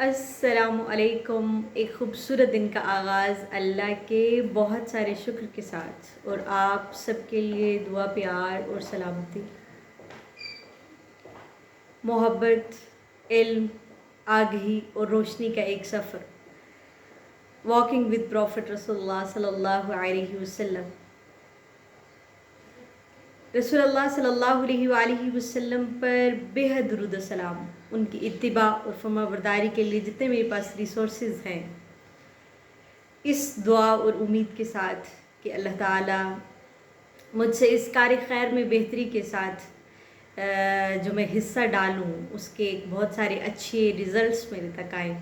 अस्सलामु अलैकुम। एक खूबसूरत दिन का आगाज़ अल्लाह के बहुत सारे शुक्र के साथ और आप सबके लिए दुआ प्यार और सलामती, मोहब्बत, इल्म, आगही और रोशनी का एक सफ़र। वॉकिंग विद प्रॉफिट रसूलुल्लाह सल्लल्लाहु अलैहि वसल्लम। रसूलुल्लाह सल्लल्लाहु अलैहि वसल्लम पर बेहद दुरूद व सलाम, उनकी इत्तिबा और फरमाबरदारी के लिए जितने मेरे पास रिसोर्सेज हैं, इस दुआ और उम्मीद के साथ कि अल्लाह ताला मुझसे इस कार खैर में बेहतरी के साथ जो मैं हिस्सा डालूँ उसके बहुत सारे अच्छे रिज़ल्ट्स मेरे तक आए।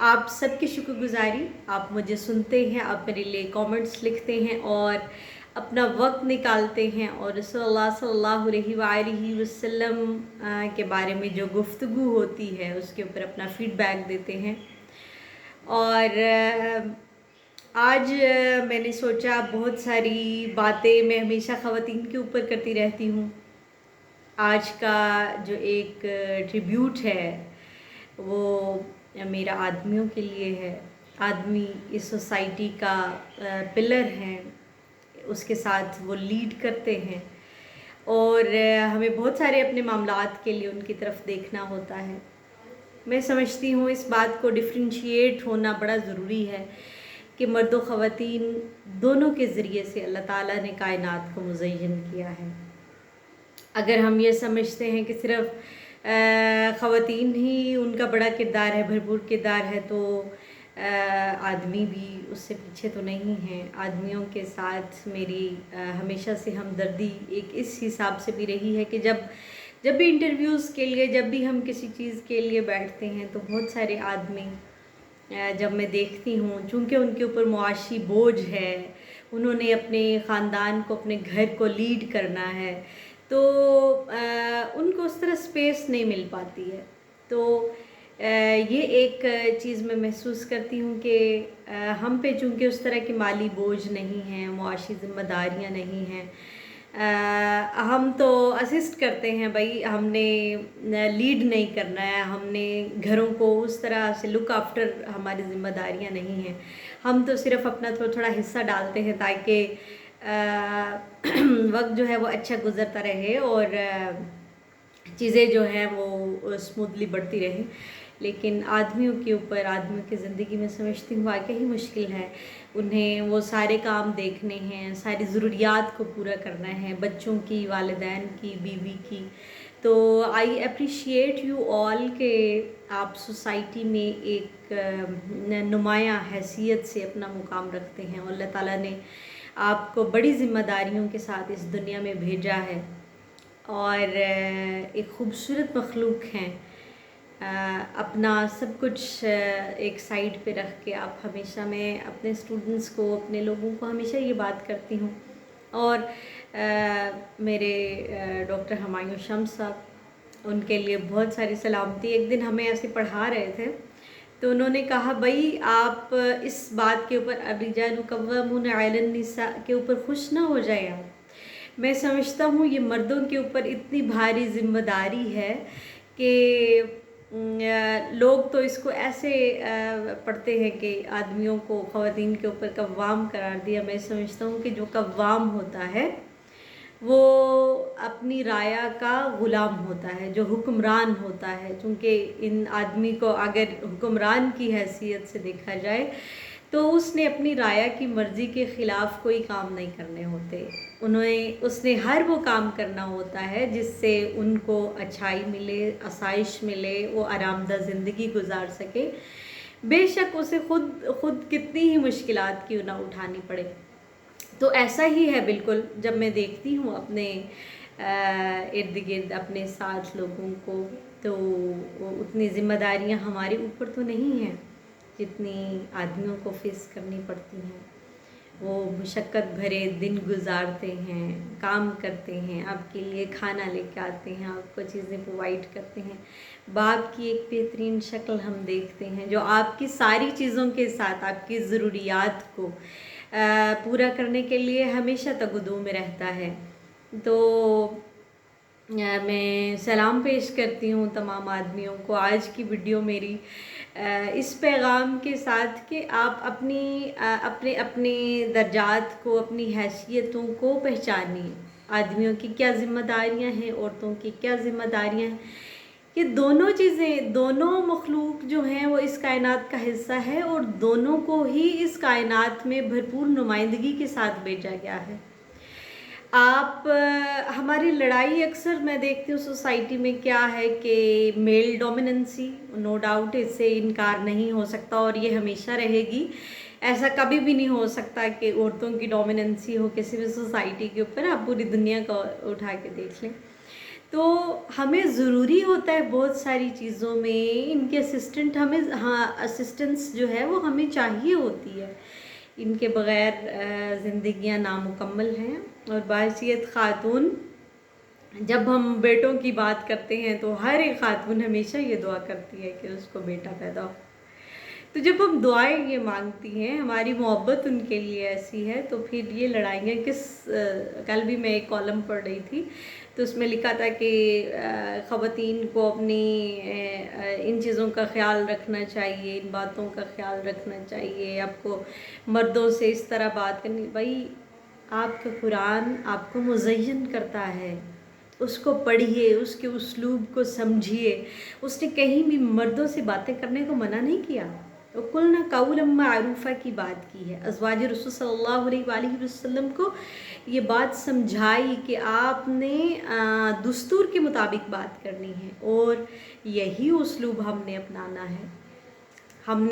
आप सबकी शुक्रगुजारी, आप मुझे सुनते हैं, आप मेरे लिए कमेंट्स लिखते हैं और अपना वक्त निकालते हैं और रसूलुल्लाह सल्लल्लाहु अलैहि वसल्लम के बारे में जो गुफ्तगू होती है उसके ऊपर अपना फ़ीडबैक देते हैं। और आज मैंने सोचा, बहुत सारी बातें मैं हमेशा ख़वातीन के ऊपर करती रहती हूँ। आज का जो एक ट्रिब्यूट है वो मेरा आदमियों के लिए है। आदमी इस सोसाइटी का पिलर हैं, उसके साथ वो लीड करते हैं और हमें बहुत सारे अपने मामलात के लिए उनकी तरफ देखना होता है। मैं समझती हूँ इस बात को डिफ्रेंशिएट होना बड़ा ज़रूरी है कि मर्द व ख़वातीन दोनों के ज़रिए से अल्लाह ताला ने कायनात को मुज़य्यन किया है। अगर हम ये समझते हैं कि सिर्फ़ ख़वातीन ही उनका बड़ा किरदार है, भरपूर किरदार है, तो आदमी भी उससे पीछे तो नहीं हैं। आदमियों के साथ मेरी हमेशा से हमदर्दी एक इस हिसाब से भी रही है कि जब जब भी इंटरव्यूज़ के लिए, जब भी हम किसी चीज़ के लिए बैठते हैं तो बहुत सारे आदमी जब मैं देखती हूँ, चूँकि उनके ऊपर मुआशी बोझ है, उन्होंने अपने ख़ानदान को, अपने घर को लीड करना है, तो उनको उस तरह स्पेस नहीं मिल पाती है। तो ये एक चीज़ मैं महसूस करती हूँ कि हम पे चूँकि उस तरह की माली बोझ नहीं है, मुआशी ज़िम्मेदारियाँ नहीं हैं। हम तो असिस्ट करते हैं भाई, हमने लीड नहीं करना है, हमने घरों को उस तरह से लुक आफ्टर, हमारी ज़िम्मेदारियाँ नहीं हैं। हम तो सिर्फ़ अपना थोड़ा हिस्सा डालते हैं ताकि वक्त जो है वो अच्छा गुज़रता रहे और चीज़ें जो हैं वो स्मूथली बढ़ती रहें। लेकिन आदमियों के ऊपर, आदमियों की ज़िंदगी में समझती हूँ वाकई मुश्किल है। उन्हें वो सारे काम देखने हैं, सारी ज़रूरियात को पूरा करना है, बच्चों की, वालिदैन की, बीवी की। तो आई अप्रिशिएट यू ऑल कि आप सोसाइटी में एक नुमायाँ हैसियत से अपना मुकाम रखते हैं और अल्लाह ताला ने आपको बड़ी ज़िम्मेदारियों के साथ इस दुनिया में भेजा है और एक ख़ूबसूरत मखलूक हैं। अपना सब कुछ एक साइड पे रख के आप हमेशा, मैं अपने स्टूडेंट्स को, अपने लोगों को हमेशा ये बात करती हूँ। और मेरे डॉक्टर हुमायूं शम्स साहब, उनके लिए बहुत सारी सलामती। एक दिन हमें ऐसे पढ़ा रहे थे तो उन्होंने कहा, भाई आप इस बात के ऊपर अर्रिजालु कव्वामून अलन निसा के ऊपर खुश ना हो जाए आप। मैं समझता हूँ ये मर्दों के ऊपर इतनी भारी ज़िम्मेदारी है कि लोग तो इसको ऐसे पढ़ते हैं कि आदमियों को ख़वातीन के ऊपर कव्वाम करार दिया। मैं समझता हूँ कि जो कव्वाम होता है वो अपनी राया का ग़ुलाम होता है, जो हुक्मरान होता है। चूँकि इन आदमी को अगर हुक्मरान की हैसियत से देखा जाए तो उसने अपनी राया की मर्ज़ी के ख़िलाफ़ कोई काम नहीं करने होते। उसने हर वो काम करना होता है जिससे उनको अच्छाई मिले, आसाइश मिले, वो आरामदा ज़िंदगी गुजार सके, बेशक उसे खुद कितनी ही मुश्किलात क्यों ना उठानी पड़े। तो ऐसा ही है बिल्कुल, जब मैं देखती हूँ अपने इर्द गिर्द, अपने साथ लोगों को, तो उतनी ज़िम्मेदारियाँ हमारे ऊपर तो नहीं हैं जितनी आदमियों को फेस करनी पड़ती हैं। वो मुशक्क़त भरे दिन गुजारते हैं, काम करते हैं, आपके लिए खाना लेके आते हैं, आपको चीज़ें प्रोवाइड करते हैं। बाप की एक बेहतरीन शक्ल हम देखते हैं जो आपकी सारी चीज़ों के साथ आपकी ज़रूरियात को पूरा करने के लिए हमेशा तगदू में रहता है। तो मैं सलाम पेश करती हूँ तमाम आदमियों को। आज की वीडियो मेरी इस पैगाम के साथ कि आप अपने अपने दर्जात को, अपनी हैसियतों को पहचानिए। आदमियों की क्या ज़िम्मेदारियाँ हैं, औरतों की क्या ज़िम्मेदारियाँ हैं। ये दोनों चीज़ें, दोनों मखलूक जो हैं वो इस कायनात का हिस्सा है और दोनों को ही इस कायनात में भरपूर नुमाइंदगी के साथ भेजा गया है। हमारी लड़ाई अक्सर मैं देखती हूँ सोसाइटी में क्या है कि मेल डोमिनेंसी, नो डाउट इससे इनकार नहीं हो सकता और ये हमेशा रहेगी। ऐसा कभी भी नहीं हो सकता कि औरतों की डोमिनेंसी हो किसी भी सोसाइटी के ऊपर। आप पूरी दुनिया का उठा के देख लें तो हमें ज़रूरी होता है बहुत सारी चीज़ों में इनके असिस्टेंट, हमें असिस्टेंस जो है वो हमें चाहिए होती है। इनके बग़ैर ज़िंदगियां नामुकम्मल हैं। और बाहैसियत ख़ातून, जब हम बेटों की बात करते हैं तो हर एक ख़ातून हमेशा ये दुआ करती है कि उसको बेटा पैदा हो। तो जब हम दुआएं ये मांगती हैं, हमारी मोहब्बत उनके लिए ऐसी है, तो फिर ये लड़ाइयाँ कल भी मैं एक कॉलम पढ़ रही थी तो उसमें लिखा था कि ख़वातीन को अपनी इन चीज़ों का ख्याल रखना चाहिए, इन बातों का ख्याल रखना चाहिए, आपको मर्दों से इस तरह बात करनी। भाई, आपका कुरान आपको मुज़य्यन करता है, उसको पढ़िए, उसके उस्लूब को समझिए। उसने कहीं भी मर्दों से बातें करने को मना नहीं किया। तो कुलना कौलन मारूफ़ा की बात की है। अज़वाज रसूल सल्लल्लाहु अलैहि वसल्लम को ये बात समझाई कि आपने दस्तूर के मुताबिक बात करनी है और यही उस्लूब हमने अपनाना है। हम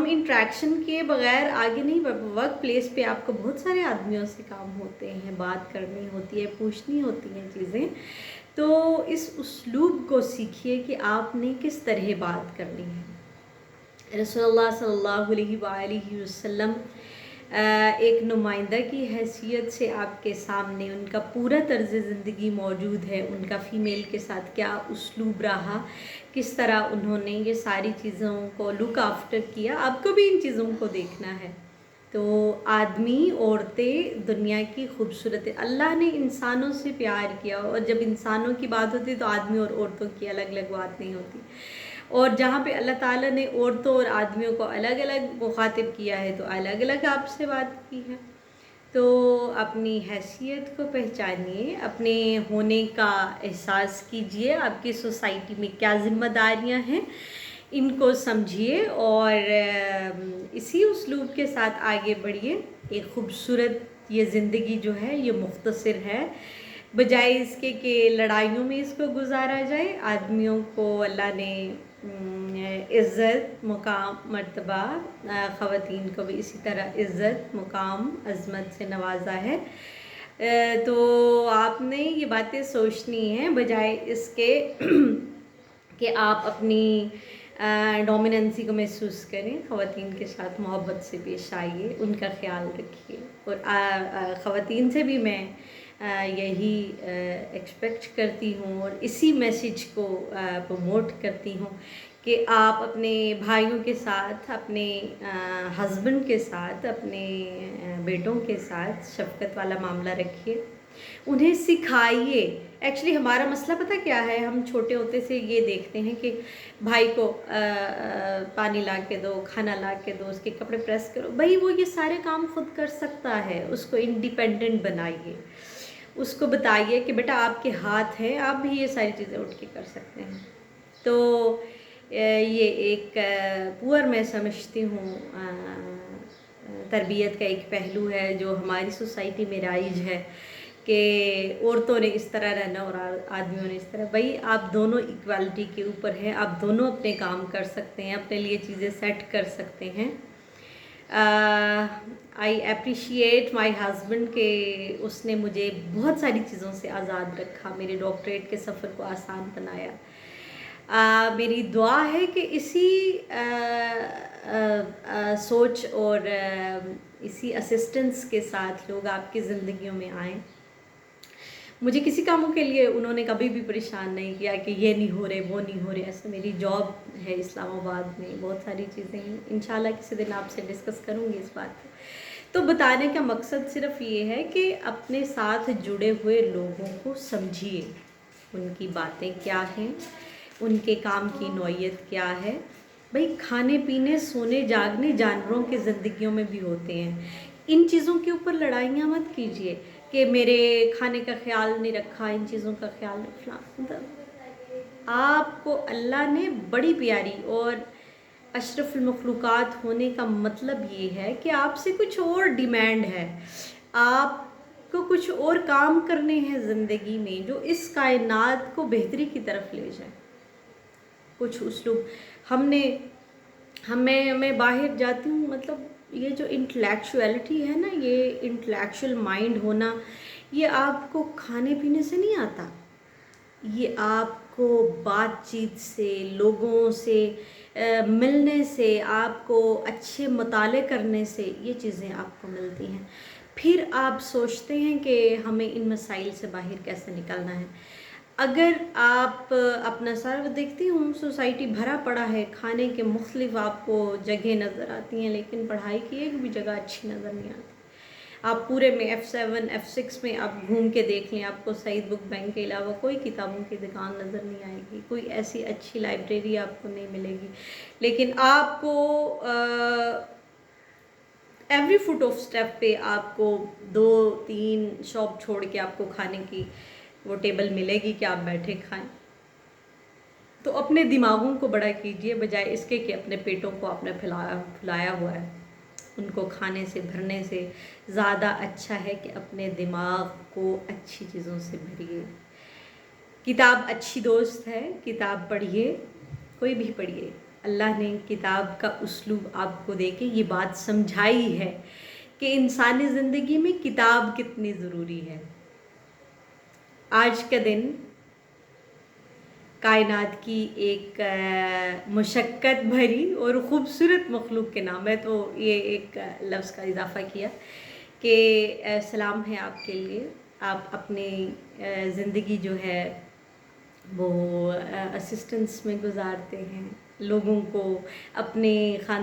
इंट्रैक्शन के बग़ैर आगे नहीं बढ़। वर्क प्लेस पे आपको बहुत सारे आदमियों से काम होते हैं, बात करनी होती है, पूछनी होती हैं चीज़ें। तो इस उस्लूब को सीखिए कि आपने किस तरह बात करनी है। रसूलुल्लाह सल्लल्लाहु अलैहि वसल्लम एक नुमाइंदा की हैसियत से आपके सामने उनका पूरा तर्ज़ ज़िंदगी मौजूद है। उनका फ़ीमेल के साथ क्या उस्लूब रहा, किस तरह उन्होंने ये सारी चीज़ों को लुक आफ्टर किया। आपको भी इन चीज़ों को देखना है। तो आदमी, औरतें दुनिया की खूबसूरत है। अल्लाह ने इंसानों से प्यार किया और जब इंसानों की बात होती तो आदमी और औरतों की अलग अलग बात नहीं होती। और जहाँ पे अल्लाह ताला ने औरतों और आदमियों को अलग अलग मुखातिब किया है तो अलग अलग आपसे बात की है। तो अपनी हैसियत को पहचानिए, अपने होने का एहसास कीजिए। आपकी सोसाइटी में क्या ज़िम्मेदारियाँ हैं, इनको समझिए और इसी उस्लूब के साथ आगे बढ़िए। एक ख़ूबसूरत ये ज़िंदगी जो है ये मुख्तसर है, बजाय इसके कि लड़ाइयों में इसको गुजारा जाए। आदमियों को अल्लाह ने इज़्ज़त, मुकाम, मर्तबा, ख़वातीन को भी इसी तरह इज़्ज़त, मुकाम, अज़मत से नवाजा है। तो आपने ये बातें सोचनी हैं बजाय इसके कि आप अपनी डोमिनेंसी को महसूस करें। ख़वातीन के साथ मोहब्बत से पेश आइए, उनका ख्याल रखिए। और ख़वातीन से भी मैं यही एक्सपेक्ट करती हूँ और इसी मैसेज को प्रमोट करती हूँ कि आप अपने भाइयों के साथ, अपने हस्बैंड के साथ, अपने बेटों के साथ शफ़क़त वाला मामला रखिए, उन्हें सिखाइए। एक्चुअली हमारा मसला पता क्या है, हम छोटे होते से ये देखते हैं कि भाई को पानी ला के दो, खाना ला के दो, उसके कपड़े प्रेस करो। भाई वो ये सारे काम खुद कर सकता है, उसको इंडिपेंडेंट बनाइए। उसको बताइए कि बेटा आपके हाथ हैं, आप भी ये सारी चीज़ें उठ के कर सकते हैं। तो ये एक पुअर मैं समझती हूँ तरबियत का एक पहलू है जो हमारी सोसाइटी में राइज है कि औरतों ने इस तरह रहना और आदमियों ने इस तरह। भाई आप दोनों इक्वालिटी के ऊपर हैं, आप दोनों अपने काम कर सकते हैं, अपने लिए चीज़ें सेट कर सकते हैं। आई अप्रिशिएट माई हस्बैंड के उसने मुझे बहुत सारी चीज़ों से आज़ाद रखा, मेरे डॉक्टरेट के सफ़र को आसान बनाया। मेरी दुआ है कि इसी सोच और इसी असिस्टेंस के साथ लोग आपकी ज़िंदगियों में आएँ। मुझे किसी कामों के लिए उन्होंने कभी भी परेशान नहीं किया कि ये नहीं हो रहे, वो नहीं हो रहे। ऐसा मेरी जॉब है इस्लामाबाद में, बहुत सारी चीज़ें हैं। इंशाल्लाह किसी दिन आपसे डिस्कस करूँगी इस बात को। تو بتانے کا مقصد صرف یہ ہے کہ اپنے ساتھ جڑے ہوئے لوگوں کو سمجھیے، ان کی باتیں کیا ہیں، ان کے کام کی نوعیت کیا ہے۔ بھئی کھانے پینے سونے جاگنے جانوروں کے زندگیوں میں بھی ہوتے ہیں، ان چیزوں کے اوپر لڑائیاں مت کیجیے کہ میرے کھانے کا خیال نہیں رکھا، ان چیزوں کا خیال نہیں رکھا۔ آپ کو اللہ نے بڑی پیاری اور اشرف المخلوقات ہونے کا مطلب یہ ہے کہ آپ سے کچھ اور ڈیمانڈ ہے، آپ کو کچھ اور کام کرنے ہیں زندگی میں جو اس کائنات کو بہتری کی طرف لے جائیں۔ کچھ اسلوب میں باہر جاتی ہوں، مطلب یہ جو انٹلیکچویلٹی ہے نا، یہ انٹلیکچوئل مائنڈ ہونا، یہ آپ کو کھانے پینے سے نہیں آتا، یہ آپ کو بات چیت سے، لوگوں سے ملنے سے، آپ کو اچھے مطالعے کرنے سے یہ چیزیں آپ کو ملتی ہیں۔ پھر آپ سوچتے ہیں کہ ہمیں ان مسائل سے باہر کیسے نکلنا ہے۔ اگر آپ اپنا سارا دیکھتی ہوں، سوسائٹی بھرا پڑا ہے، کھانے کے مختلف آپ کو جگہ نظر آتی ہیں، لیکن پڑھائی کی ایک بھی جگہ اچھی نظر نہیں آتی۔ آپ پورے میں F7 F6 میں آپ گھوم کے دیکھ لیں، آپ کو سعید بک بینک کے علاوہ کوئی کتابوں کی دکان نظر نہیں آئے گی، کوئی ایسی اچھی لائبریری آپ کو نہیں ملے گی، لیکن آپ کو ایوری فٹ آف اسٹیپ پہ آپ کو 2-3 شاپ چھوڑ کے آپ کو کھانے کی وہ ٹیبل ملے گی کہ آپ بیٹھے کھائیں۔ تو اپنے دماغوں کو بڑا کیجیے، بجائے اس کے کہ اپنے پیٹوں کو آپ نے پھلایا ہوا ہے، ان کو کھانے سے بھرنے سے زیادہ اچھا ہے کہ اپنے دماغ کو اچھی چیزوں سے بھریے۔ کتاب اچھی دوست ہے، کتاب پڑھیے، کوئی بھی پڑھیے۔ اللہ نے کتاب کا اسلوب آپ کو دے کے یہ بات سمجھائی ہے کہ انسانی زندگی میں کتاب کتنی ضروری ہے۔ آج کا دن کائنات کی ایک مشقت بھری اور خوبصورت مخلوق کے نام ہے، تو یہ ایک لفظ کا اضافہ کیا کہ سلام ہے آپ کے لیے۔ آپ اپنی زندگی جو ہے وہ اسسٹنس میں گزارتے ہیں، لوگوں کو اپنے